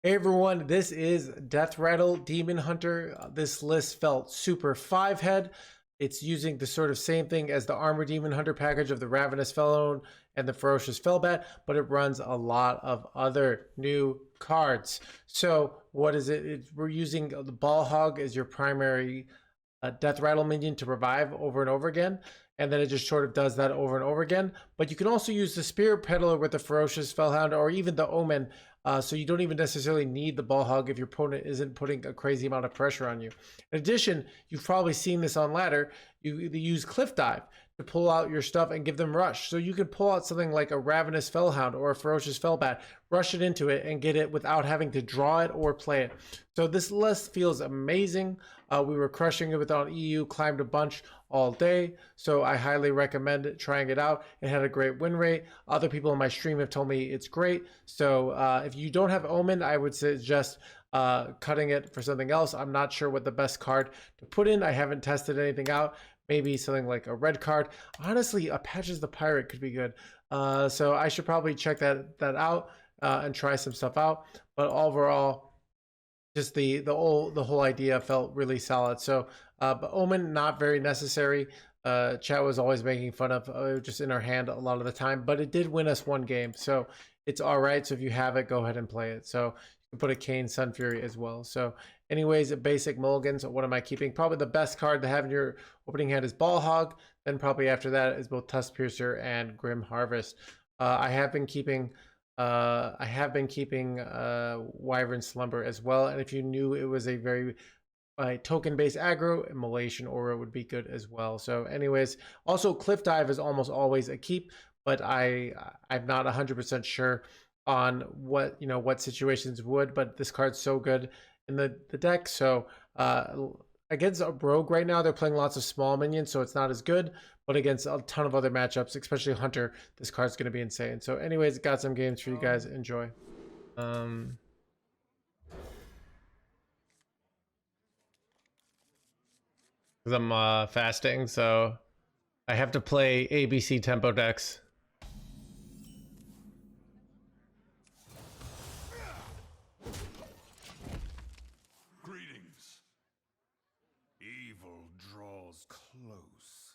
Hey everyone, this is Deathrattle Demon Hunter. This list felt super 5-head. It's using the sort of same thing as the Armor Demon Hunter package of the Ravenous Fellow and the Ferocious Fellbat, but it runs a lot of other new cards. So what is it? We're using the Ball Hog as your primary Deathrattle minion to revive over and over again. And then it just sort of does that over and over again. But you can also use the Spirit Peddler with the Ferocious Fellhound or even the Omen. So you don't even necessarily need the Ball Hog if your opponent isn't putting a crazy amount of pressure on you. In addition, you've probably seen this on ladder. You use Cliff Dive to pull out your stuff and give them rush. So you can pull out something like a Ravenous Fellhound or a Ferocious Fellbat, rush it into it and get it without having to draw it or play it. So this list feels amazing. We were crushing it with on EU, climbed a bunch all day. So I highly recommend trying it out. It had a great win rate. Other people in my stream have told me it's great. So if you don't have Omen, I would suggest cutting it for something else. I'm not sure what the best card to put in. I haven't tested anything out. Maybe something like a red card. Honestly, a Patches the Pirate could be good. So I should probably check that out and try some stuff out. But overall, just the whole idea felt really solid. So but Omen, not very necessary. Chat was always making fun of just in our hand a lot of the time, but it did win us one game, so it's all right. So if you have it, go ahead and play it. So you can put a Kane Sun Fury as well. So anyways, a basic mulligan. So what am I keeping? Probably the best card to have in your opening hand is Ball Hog. Then probably after that is both Tusk Piercer and Grim Harvest. I have been keeping Wyvern Slumber as well, and if you knew it was a very token-based aggro, Immolation Aura would be good as well. So anyways, also Cliff Dive is almost always a keep, but I'm not 100% sure on what situations would, but this card's so good in the deck. So against a rogue right now, they're playing lots of small minions, so it's not as good. But against a ton of other matchups, especially Hunter, this card's going to be insane. So anyways, got some games for you guys. Enjoy. Because I'm fasting, so I have to play ABC tempo decks. Greetings. Evil draws close.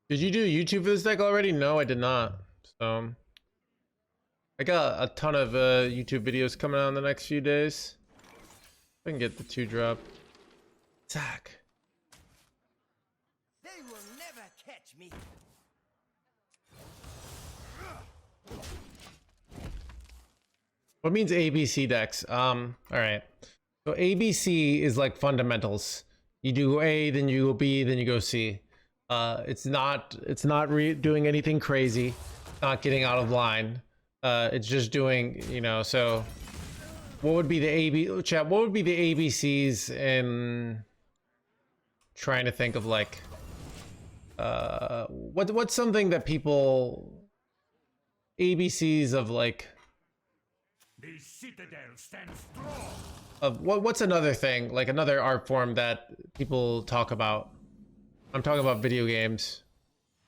Did you do YouTube for this deck already? No, I did not. So I got a ton of YouTube videos coming out in the next few days. I can get the 2-drop. Attack. They will never catch me. What means ABC decks? All right. So ABC is like fundamentals. You do A, then you go B, then you go C. It's not doing anything crazy, not getting out of line. It's just doing, so what would be the chat? What would be the ABCs in trying to think of like what's something that people ABCs of like The citadel stands strong. of what's another thing, like another art form that people talk about? I'm talking about video games.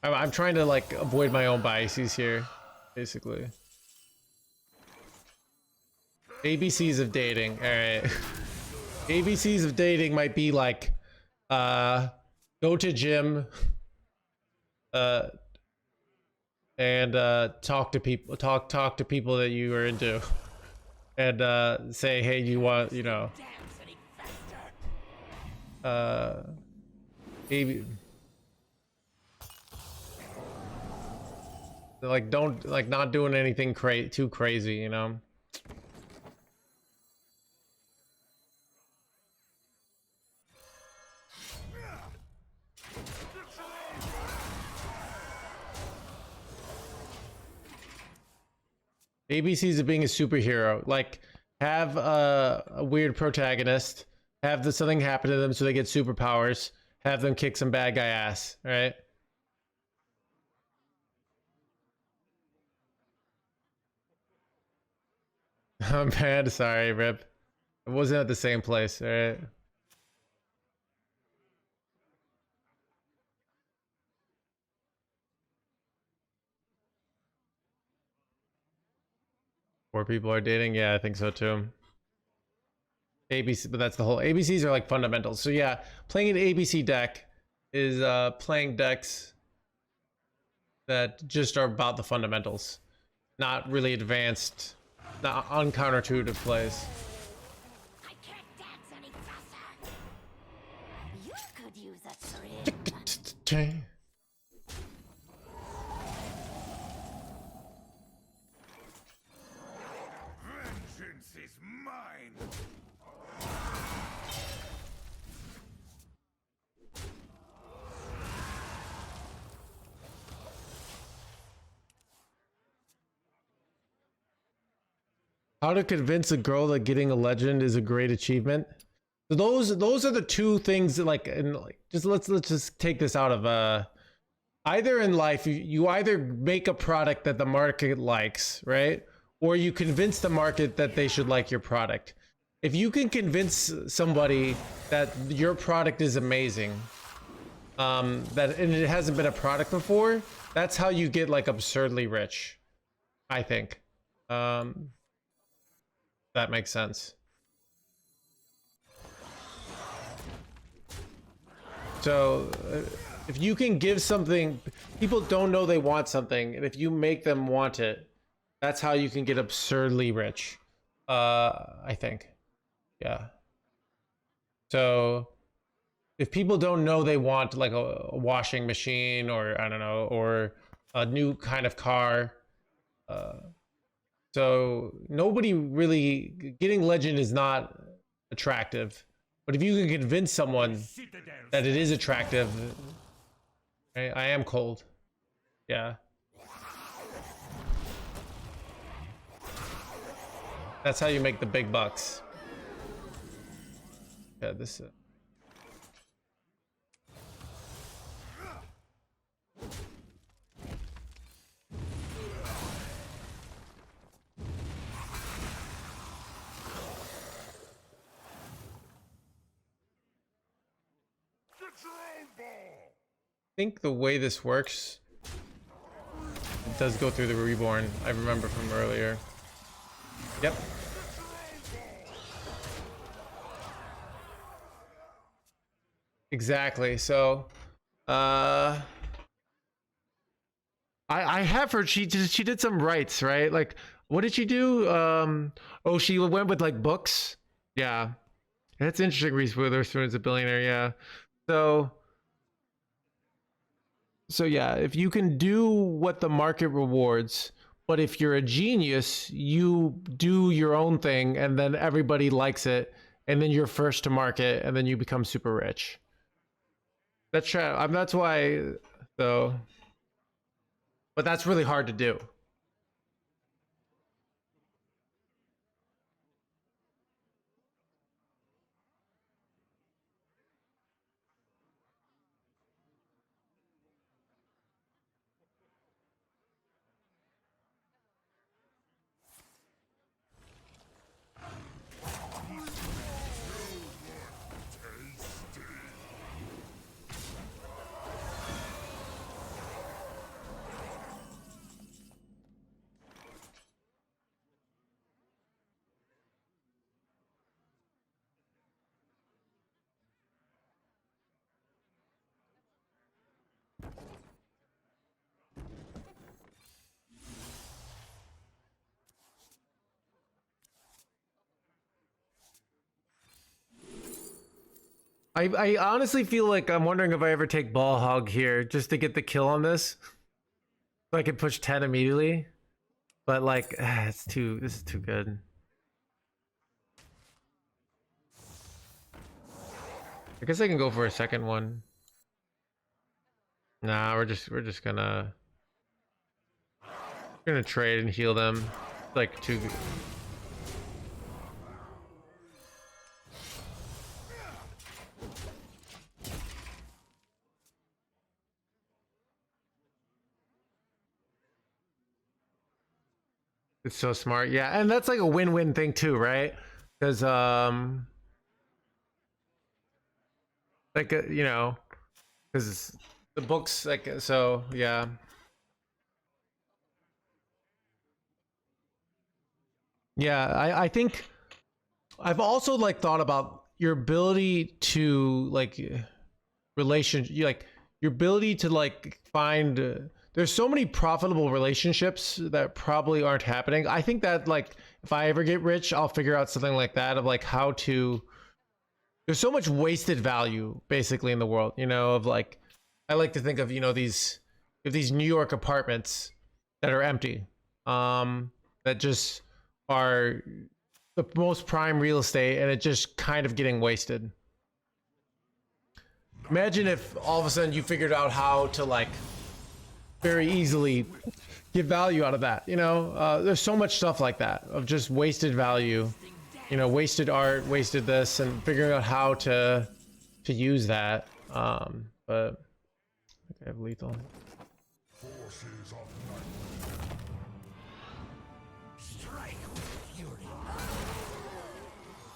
I'm trying to like avoid my own biases here, basically. ABCs of dating. All right. ABCs of dating might be like, go to gym, and talk to people, talk to people that you are into, and say, hey, you want, maybe like don't like not doing anything too crazy, ABCs of being a superhero, like have a weird protagonist, have something happen to them so they get superpowers, have them kick some bad guy ass, right? I'm bad, sorry, Rip. I wasn't at the same place, alright? Four people are dating. Yeah, I think so too. ABC, but that's the whole ABCs are like fundamentals. So yeah, playing an ABC deck is playing decks that just are about the fundamentals, not really advanced, not uncounterintuitive plays. I can't dance any faster. You could use a trim. Vengeance is mine. How to convince a girl that getting a legend is a great achievement. So those are the two things that like, and like just let's just take this out of either in life you either make a product that the market likes, right? Or you convince the market that they should like your product. If you can convince somebody that your product is amazing, that and it hasn't been a product before, that's how you get like absurdly rich, I think. That makes sense. So if you can give something, people don't know they want something, and if you make them want it, that's how you can get absurdly rich. I think. Yeah. So if people don't know they want like a washing machine, or I don't know, or a new kind of car, so nobody really getting legend is not attractive. But if you can convince someone that it is attractive, I am cold. Yeah. That's how you make the big bucks. Yeah, this I think the way this works, it does go through the reborn. I remember from earlier. Yep. Exactly. So, I have heard she did some rights, right? Like, what did she do? Oh, she went with like books. Yeah, that's interesting. Reese Witherspoon is a billionaire. Yeah. So. So yeah, if you can do what the market rewards, but if you're a genius, you do your own thing and then everybody likes it and then you're first to market and then you become super rich. That's why though. But that's really hard to do. I honestly feel like I'm wondering if I ever take ball hog here just to get the kill on this. So I can push 10 immediately. But like this is too good. I guess I can go for a second one. Nah, we're just gonna trade and heal them. Like two. It's so smart. Yeah, and that's like a win-win thing too, right? Because like you know, because the books like so yeah. Yeah, I think I've also like thought about your ability to like like your ability to like find there's so many profitable relationships that probably aren't happening. I think that like if I ever get rich, I'll figure out something like that of like how to there's so much wasted value basically in the world, you know, of like I like to think of, you know, these New York apartments that are empty, that just are the most prime real estate and it just kind of getting wasted. Imagine if all of a sudden you figured out how to like very easily get value out of that, you know. There's so much stuff like that of just wasted value, you know, wasted art, wasted this, and figuring out how to use that. But I have lethal. Forces of Strike with fury.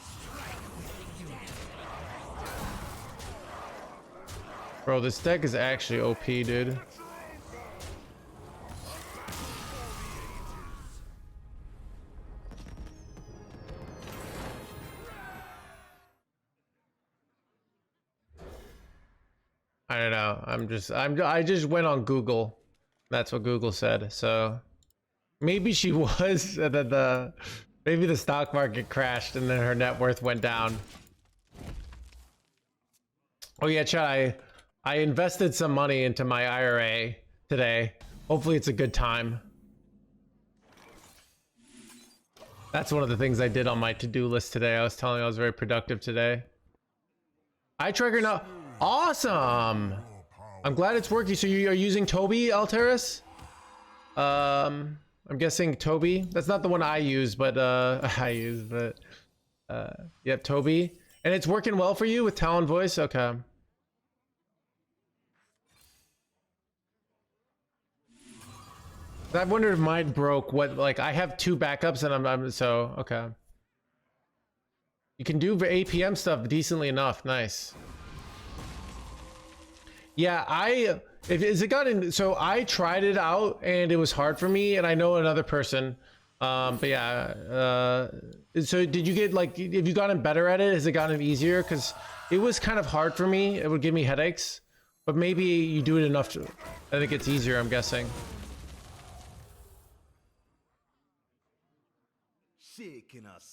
Strike with fury. Bro, this deck is actually OP, dude. I don't know. I just went on Google. That's what Google said. So maybe she was that maybe the stock market crashed and then her net worth went down. Oh yeah, chat. I invested some money into my IRA today. Hopefully it's a good time. That's one of the things I did on my to-do list today. I was telling you I was very productive today. Eye tracker now. Awesome. I'm glad it's working. So you are using Toby, Alteris? I'm guessing Toby. That's not the one I use, but yep, Toby. And it's working well for you with Talon voice? Okay. I wondered if mine broke. What, like, I have 2 backups and I'm so okay. You can do APM stuff decently enough. Nice. Yeah, is it got in? So I tried it out and it was hard for me, and I know another person. But yeah, so did you get like? Have you gotten better at it? Has it gotten easier? Because it was kind of hard for me. It would give me headaches. But maybe you do it enough to. I think it's easier. I'm guessing.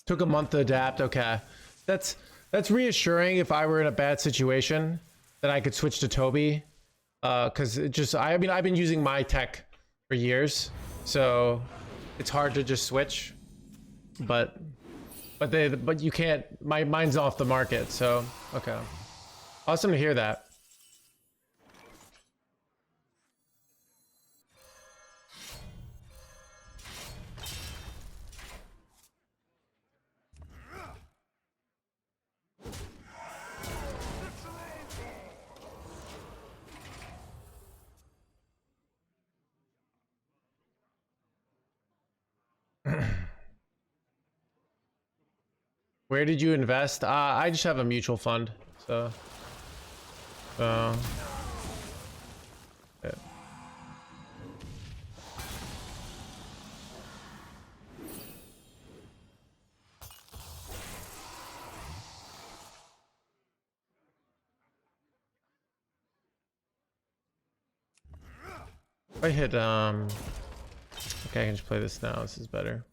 Took a month to adapt. Okay, that's reassuring. If I were in a bad situation, that I could switch to Toby, because it just I mean I've been using my tech for years, so it's hard to just switch. But you can't. Mine's off the market, so okay. Awesome to hear that. Where did you invest? I just have a mutual fund, so. Yeah. If I hit okay, I can just play this now. This is better.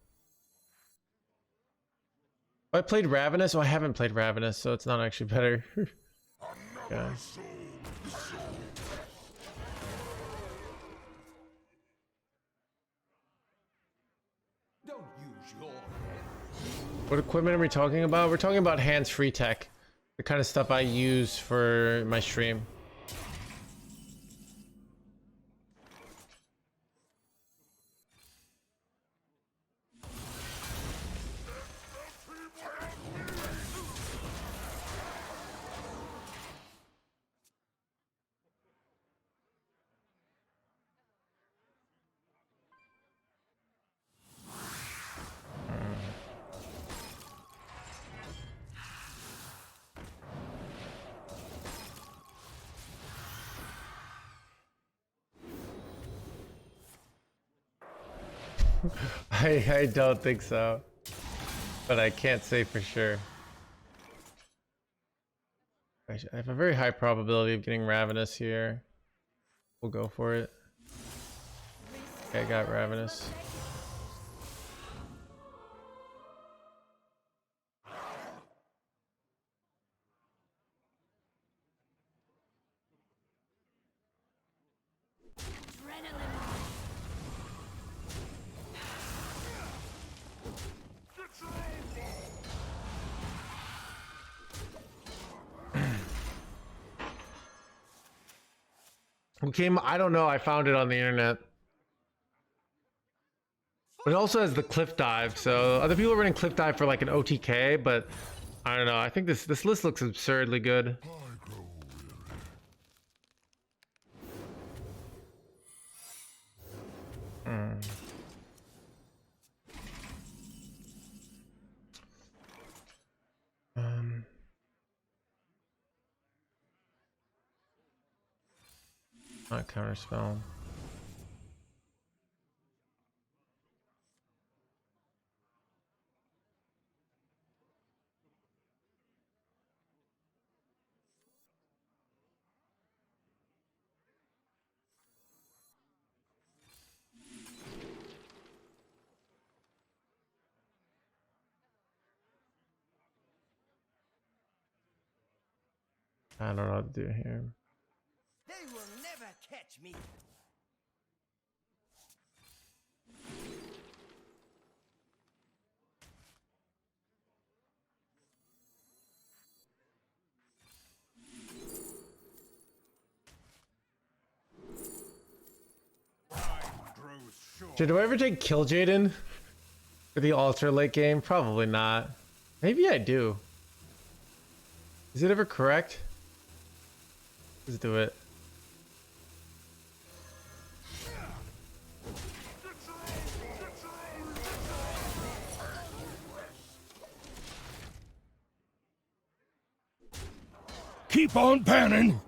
I played Ravenous. Oh, I haven't played Ravenous, so it's not actually better. Yeah. Don't use your head. What equipment are we talking about? We're talking about hands-free tech, the kind of stuff I use for my stream. I don't think so. but I can't say for sure. I have a very high probability of getting Ravenous here. We'll go for it. Okay, I got Ravenous. Who came? I don't know. I found it on the internet. But it also has the cliff dive. So other people are running cliff dive for like an OTK, but I don't know. I think this list looks absurdly good. Not counterspell. I don't know what to do here. They will never catch me. Do I ever take Kill Jaden for the Altar late game? Probably not. Maybe I do. Is it ever correct? Let's do it. Keep on panning.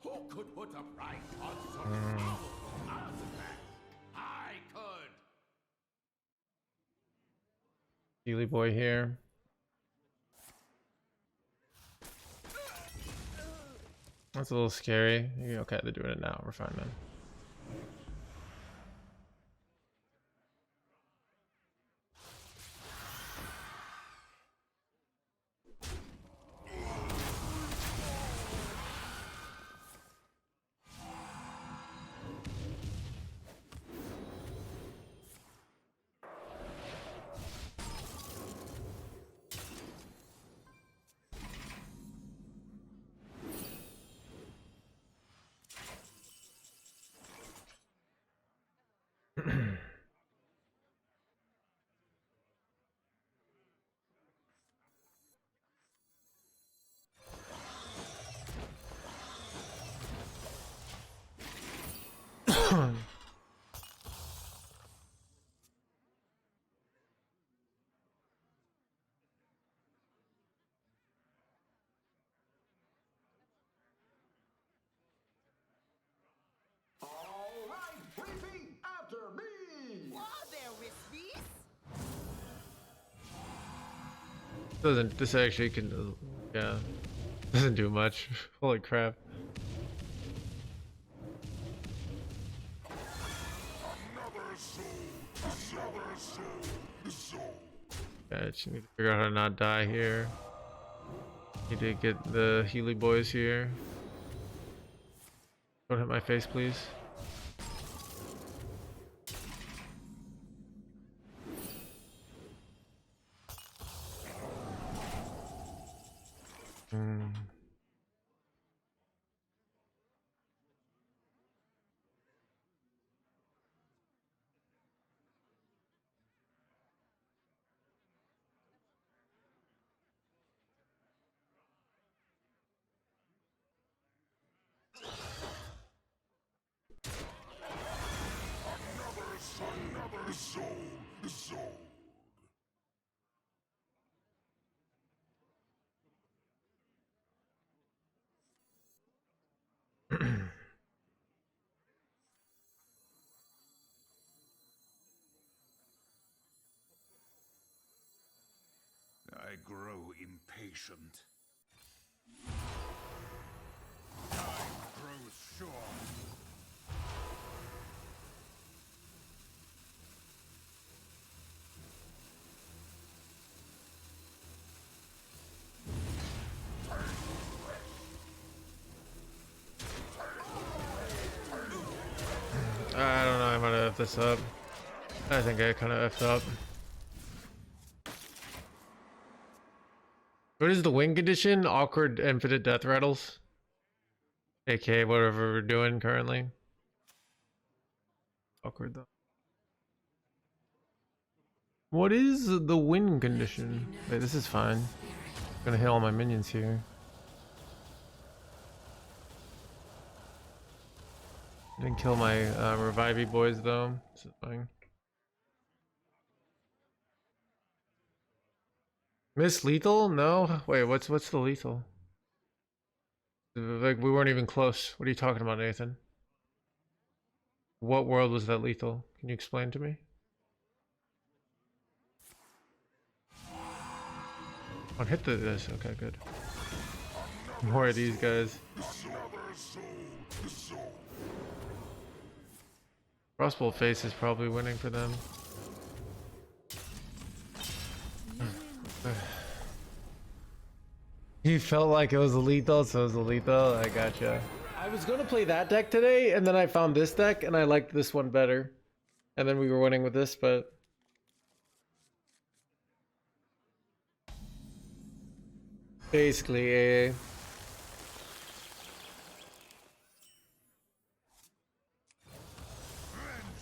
Who could put a price on such powerful artifacts? I could. Healy boy here. That's a little scary. Okay, they're doing it now. We're fine, man. Repeat after me! Whoa there, Wispies! Doesn't this actually can? Yeah, doesn't do much. Holy crap! Yeah, I just need to figure out how to not die here. Need to get the Healy boys here. Don't hit my face, please. patient. Time grows short. I don't know, I might have effed this up. I think I kind of effed up. What is the win condition? Awkward infinite death rattles? AK, whatever we're doing currently. Awkward though. What is the win condition? Wait, this is fine. I'm gonna hit all my minions here. Didn't kill my revivey boys though. This is fine. Miss lethal? No. Wait, what's the lethal? Like we weren't even close. What are you talking about, Nathan? What world was that lethal? Can you explain to me? Oh, hit this. Okay, good. More of these guys. Crossbow face is probably winning for them. He felt like it was a lethal, so it was a lethal. I gotcha. I was gonna play that deck today, and then I found this deck, and I liked this one better. And then we were winning with this, but basically AA.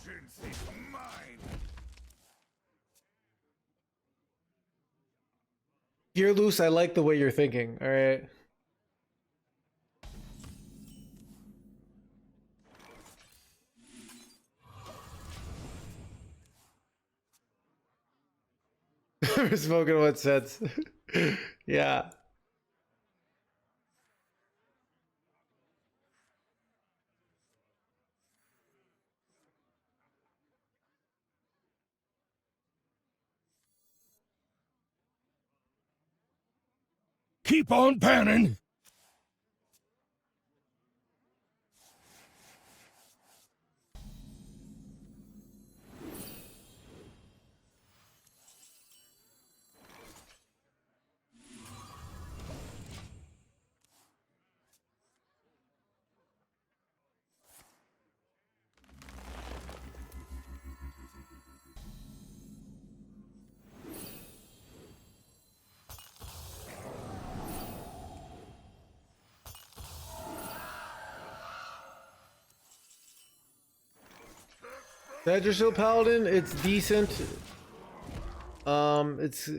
Vengeance is mine. You're loose. I like the way you're thinking. All right. We're smoking what sense. Yeah. Keep on panning. Yggdrasil Paladin, it's decent. It's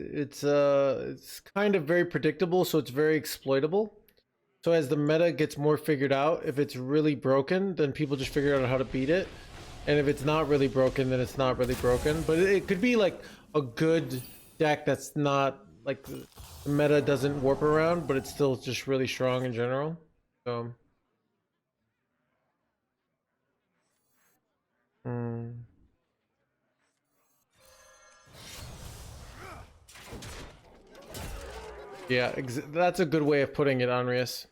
kind of very predictable, so it's very exploitable. So as the meta gets more figured out, if it's really broken, then people just figure out how to beat it. And if it's not really broken, then it's not really broken. But it could be like a good deck that's not like the meta doesn't warp around, but it's still just really strong in general. So yeah, that's a good way of putting it, Andreas.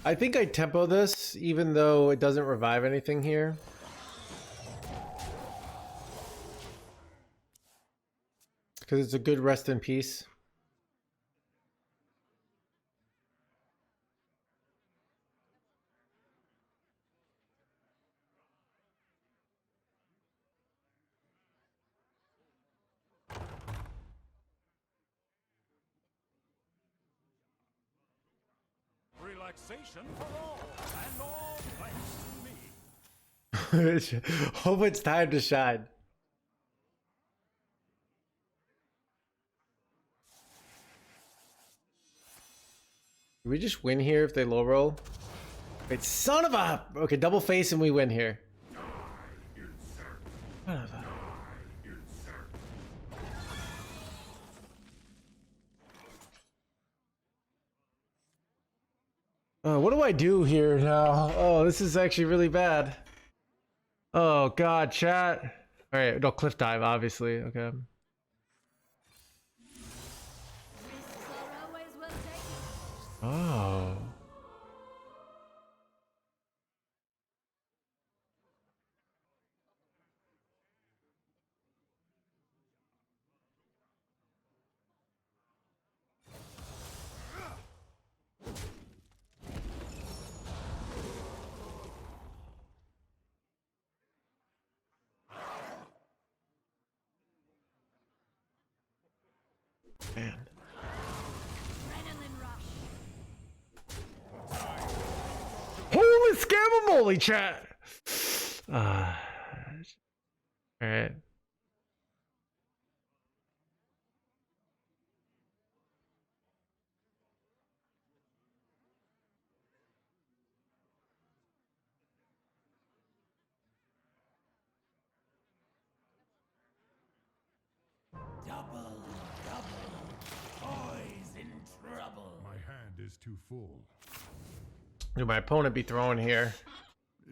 I think I tempo this, even though it doesn't revive anything here. Because it's a good rest in peace. Relaxation for all, and all thanks to me. Hope it's time to shine. Do we just win here if they low roll? Wait, son of a... Okay, double face and we win here. Son of a... What do I do here now? Oh, this is actually really bad. Oh god, chat. All right, no cliff dive, obviously. Okay. Oh. Man. Holy scamamole, chat! All right. Double, boys in trouble. My hand is too full. Dude, my opponent be throwing here.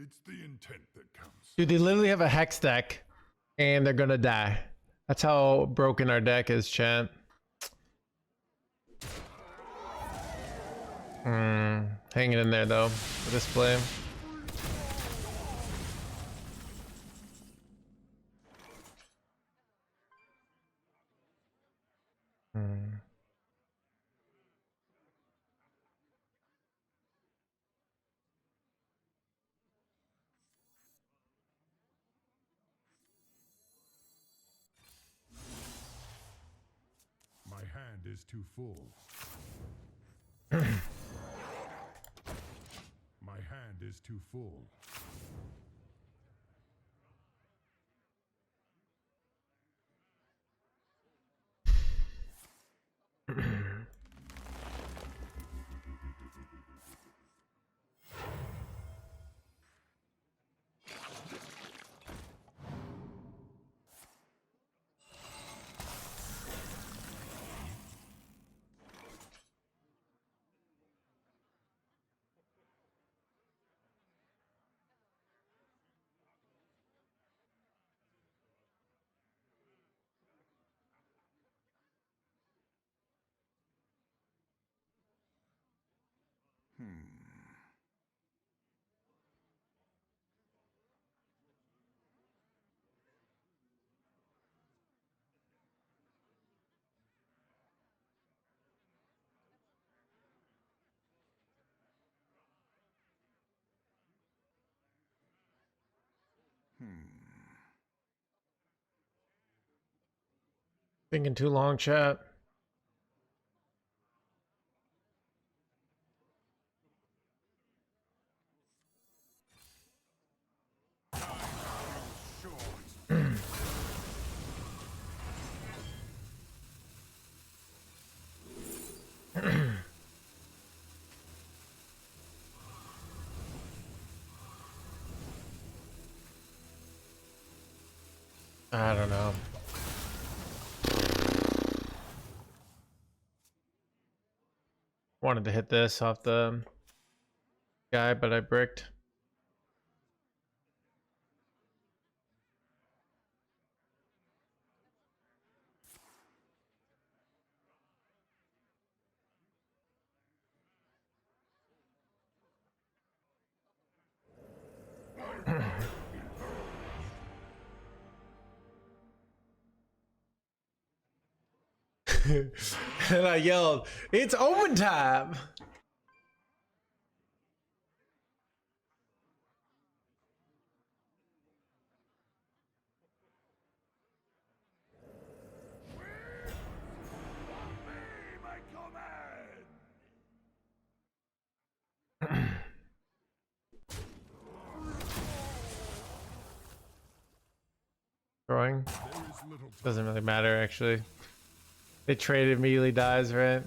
It's the intent that counts. Dude, they literally have a hex deck, and they're gonna die. That's how broken our deck is, chat. Hanging in there though for this play. My hand is too full. My hand is too full. Thinking too long, chat. I don't know. Wanted to hit this off the guy, but I bricked. And I yelled, "It's Omen time!" My command! Throwing. There is little time. Doesn't really matter, actually. They trade immediately dies, right?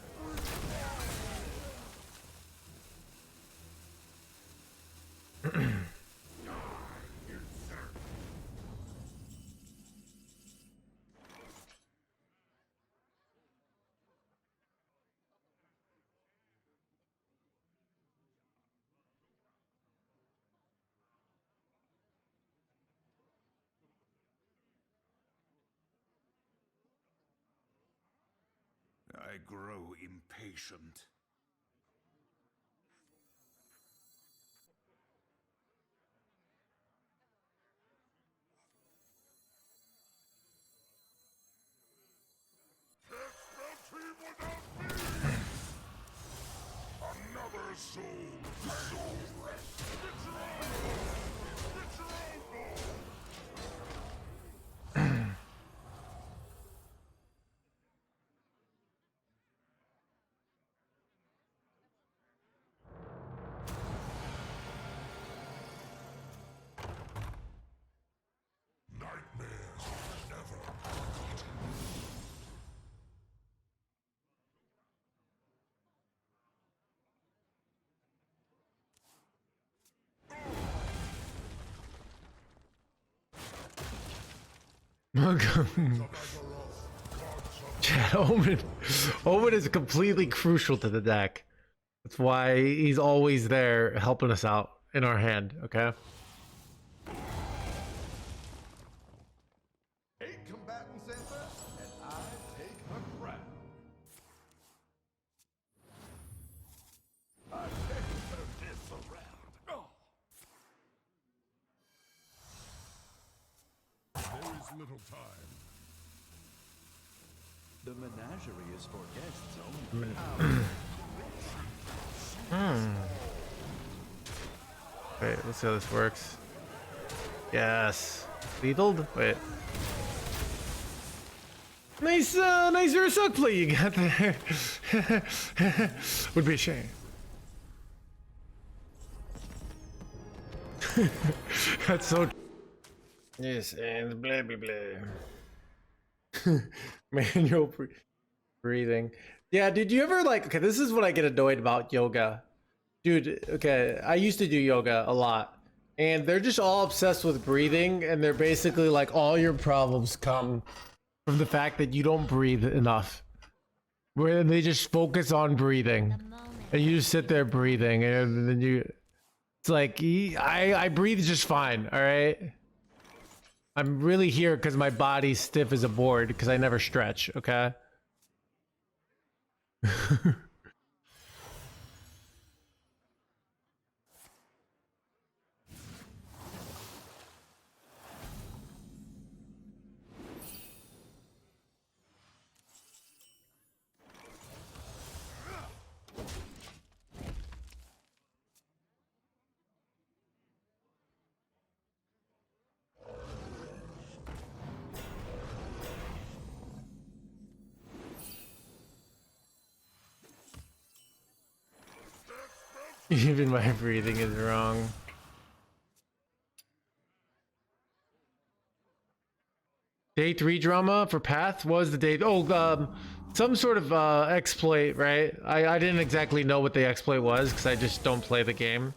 I grow impatient. Another soul rest. Nightmares never. Chad, Omen is completely crucial to the deck. That's why he's always there helping us out in our hand, okay? 8 combatants enter, and I take the crown. I can't turn this around. Oh. There is little time. The menagerie is for guests only. Wait, let's see how this works. Yes. Lethal? Wait. Nice, nice Ursuck play you got there. Would be a shame. That's so. Yes, and blah blah blah. Manual breathing. Yeah, did you ever like? Okay, this is what I get annoyed about yoga, dude. Okay, I used to do yoga a lot, and they're just all obsessed with breathing, and they're basically like all your problems come from the fact that you don't breathe enough. Where they just focus on breathing, and you just sit there breathing, and then you. It's like I breathe just fine. All right. I'm really here because my body's stiff as a board because I never stretch, okay? Even my breathing is wrong. Day 3 drama for Path was the day. Oh, some sort of exploit, right? I didn't exactly know what the exploit was because I just don't play the game.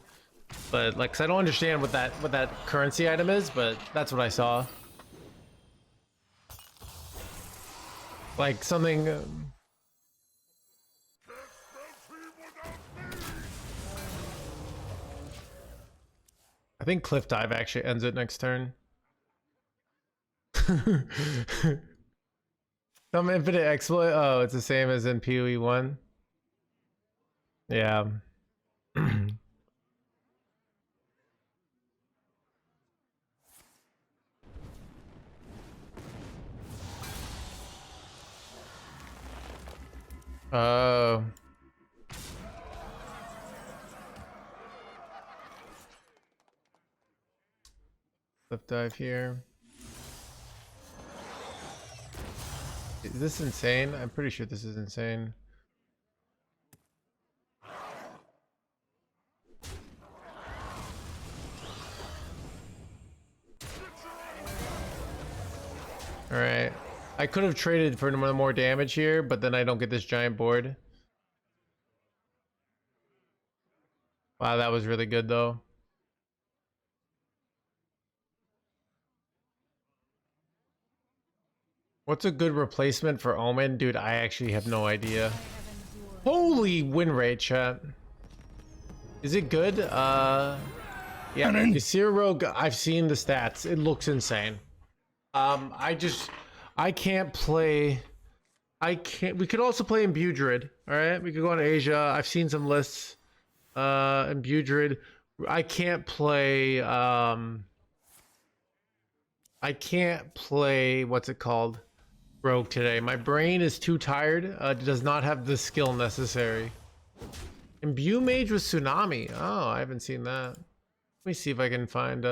But like, 'cause I don't understand what that currency item is, but that's what I saw. Like something. I think Cliff Dive actually ends it next turn. Some infinite exploit. Oh, it's the same as in PoE 1. Yeah. Oh. Cliff dive here. Is this insane? I'm pretty sure this is insane. Alright. I could have traded for more damage here, but then I don't get this giant board. Wow, that was really good though. What's a good replacement for Omen? Dude, I actually have no idea. Holy win rate, chat. Is it good? Yeah, Kasir Rogue, I've seen the stats. It looks insane. I can't play I can't. We could also play Imbue Druid. All right, we could go on Asia. I've seen some lists. Imbue Druid. I can't play. I can't play. What's it called? Rogue today. My brain is too tired. It does not have the skill necessary. Imbue Mage with Tsunami. Oh, I haven't seen that. Let me see if I can find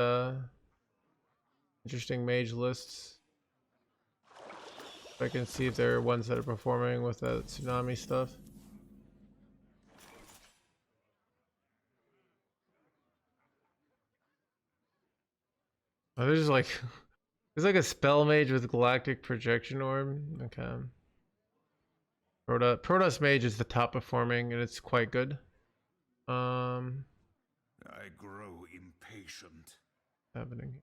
interesting mage lists. If I can see if there are ones that are performing with that Tsunami stuff. Oh, there's like there's like a spell mage with galactic projection orb. Okay. Protoss Mage is the top performing and it's quite good. I grow impatient. Happening.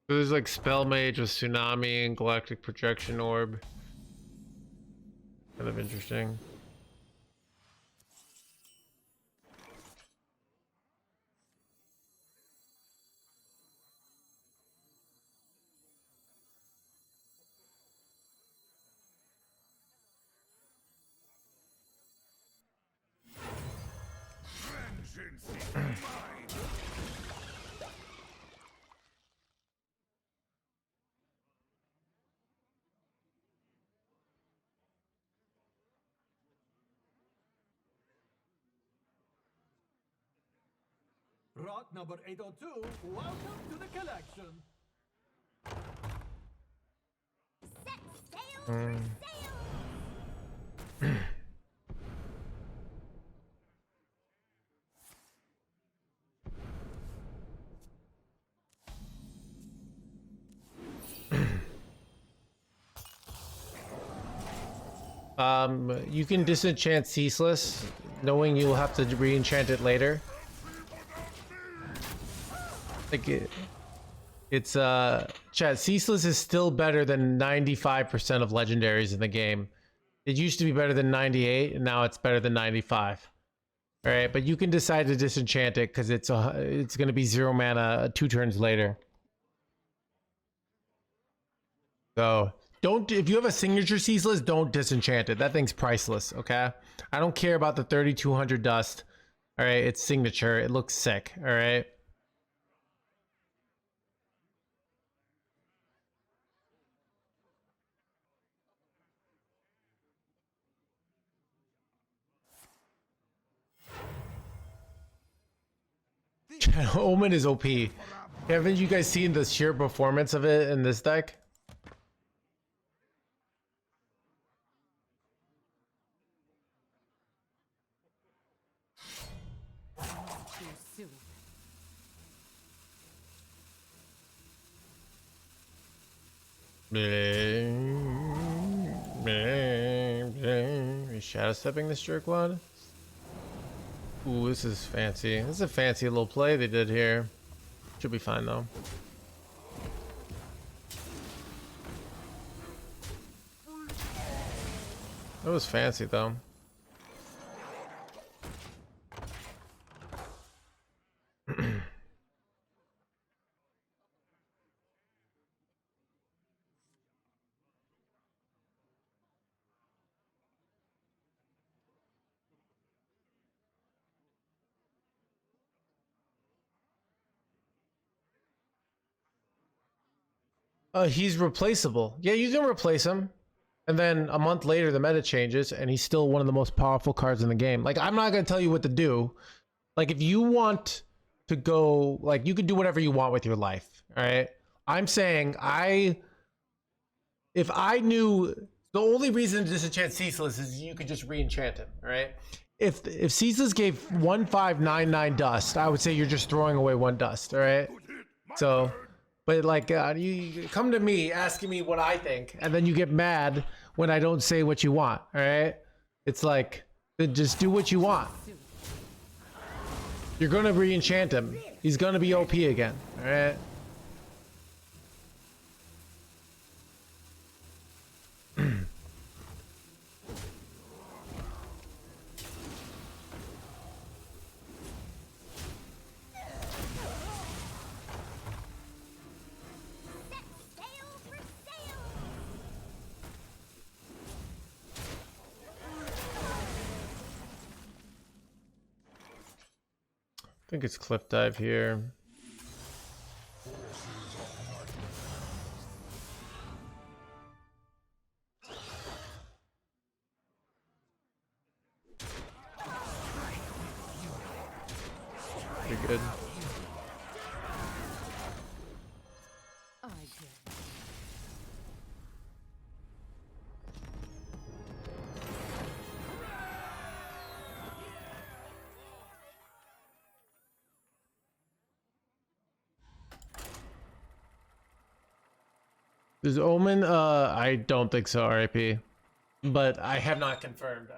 So there's like spell mage with Tsunami and galactic projection orb. Kind of interesting. Vengeance is mine. Rock number 802, welcome to the collection. Set sail for sail. You can disenchant Ceaseless, knowing you'll have to re-enchant it later. Like it's chat, Ceaseless is still better than 95% of legendaries in the game. It used to be better than 98, and now it's better than 95. All right, but you can decide to disenchant it because it's going to be 0 mana 2 turns later. So don't, if you have a signature Ceaseless, don't disenchant it. That thing's priceless. Okay, I don't care about the 3200 dust. All right, it's signature. It looks sick. All right. Omen is OP. Haven't you guys seen the sheer performance of it in this deck? Too soon. Shadow stepping this jerkwad. Ooh, this is fancy. This is a fancy little play they did here. Should be fine though. That was fancy though. He's replaceable. Yeah, you can replace him. And then a month later, the meta changes, and he's still one of the most powerful cards in the game. Like, I'm not going to tell you what to do. Like, if you want to go, like, you can do whatever you want with your life. All right. I'm saying, if I knew, the only reason to disenchant Ceaseless is you could just re-enchant him. All right. If Ceaseless gave 1599 dust, I would say you're just throwing away 1 dust. All right. So. But like, you come to me asking me what I think, and then you get mad when I don't say what you want. All right? It's like, then just do what you want. You're gonna re-enchant him. He's gonna be OP again. All right? think it's Cliff Dive here. Pretty good. I did. Does Omen? I don't think so, RIP. But I have not confirmed.